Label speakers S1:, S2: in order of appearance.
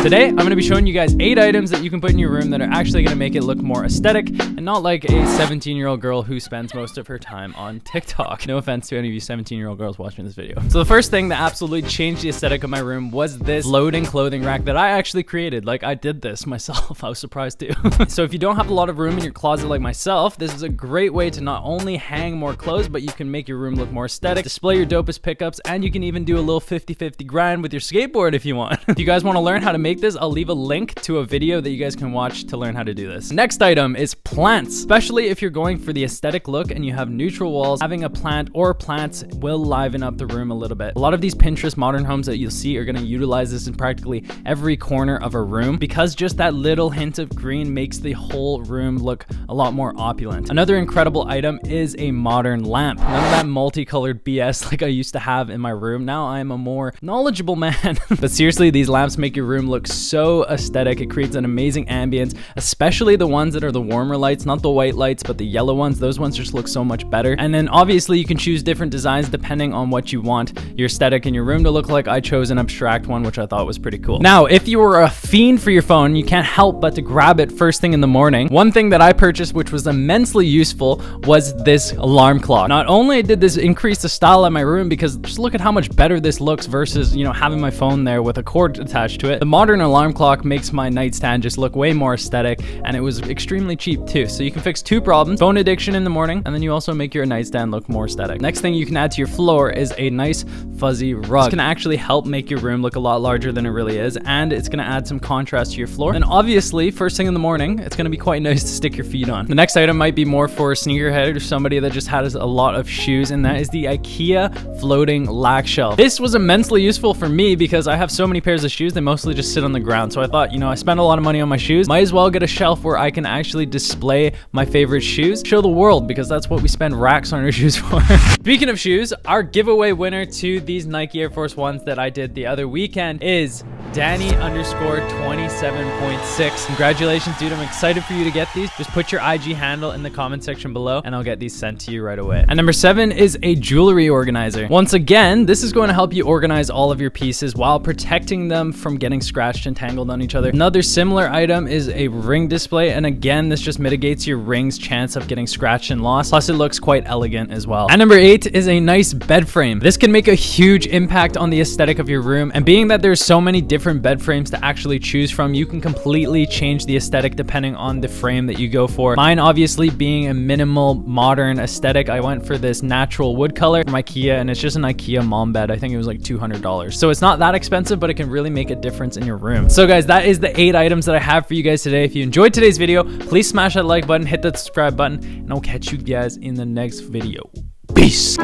S1: Today, I'm going to be showing you guys 8 items that you can put in your room that are actually going to make it look more aesthetic and not like a 17-year-old girl who spends most of her time on TikTok. No offense to any of you 17-year-old girls watching this video. So the first thing that absolutely changed the aesthetic of my room was this floating clothing rack that I actually created. Like, I did this myself. I was surprised too. So if you don't have a lot of room in your closet like myself, this is a great way to not only hang more clothes, but you can make your room look more aesthetic, display your dopest pickups, and you can even do a little 50-50 grind with your skateboard if you want. If you guys want to learn how to make this, I'll leave a link to a video that you guys can watch to learn how to do this. Next item is plants. Especially if you're going for the aesthetic look and you have neutral walls, having a plant or plants will liven up the room a little bit. A lot of these Pinterest modern homes that you'll see are going to utilize this in practically every corner of a room because just that little hint of green makes the whole room look a lot more opulent. Another incredible item is a modern lamp. None of that multicolored BS like I used to have in my room. Now I'm a more knowledgeable man. But seriously, these lamps make your room look so aesthetic. It creates an amazing ambience, especially the ones that are the warmer lights, not the white lights, but the yellow ones. Those ones just look so much better. And then obviously you can choose different designs depending on what you want your aesthetic in your room to look like. I chose an abstract one, which I thought was pretty cool. Now, if you were a fiend for your phone, you can't help but to grab it first thing in the morning. One thing that I purchased, which was immensely useful, was this alarm clock. Not only did this increase the style of my room, because just look at how much better this looks versus, you know, having my phone there with a cord attached to it. The modern alarm clock makes my nightstand just look way more aesthetic, and it was extremely cheap too. So you can fix 2 problems: phone addiction in the morning, and then you also make your nightstand look more aesthetic. Next thing you can add to your floor is a nice fuzzy rug. This can actually help make your room look a lot larger than it really is, and it's gonna add some contrast to your floor. And obviously, first thing in the morning, it's gonna be quite nice to stick your feet on. The next item might be more for a sneakerhead or somebody that just has a lot of shoes, and that is the Ikea floating lac shelf. This was immensely useful for me because I have so many pairs of shoes, they mostly just sit on the ground. So I thought, you know, I spend a lot of money on my shoes, might as well get a shelf where I can actually display my favorite shoes, show the world, because that's what we spend racks on our shoes for. Speaking of shoes, our giveaway winner to these Nike Air Force Ones that I did the other weekend is Danny_27.6. Congratulations, dude. I'm excited for you to get these. Just put your IG handle in the comment section below and I'll get these sent to you right away. And number 7 is a jewelry organizer. Once again, this is going to help you organize all of your pieces while protecting them from getting scratched and tangled on each other. Another similar item is a ring display, and again, this just mitigates your ring's chance of getting scratched and lost, plus it looks quite elegant as well. And number 8 is a nice bed frame. This can make a huge impact on the aesthetic of your room, and being that there's so many different bed frames to actually choose from, you can completely change the aesthetic depending on the frame that you go for. Mine obviously being a minimal modern aesthetic, I went for this natural wood color from Ikea, and it's just an Ikea mom bed. I think it was like $200. So it's not that expensive, but it can really make a difference in your room. So guys, that is the 8 items that I have for you guys today. If you enjoyed today's video, please smash that like button, hit that subscribe button, and I'll catch you guys in the next video. Peace.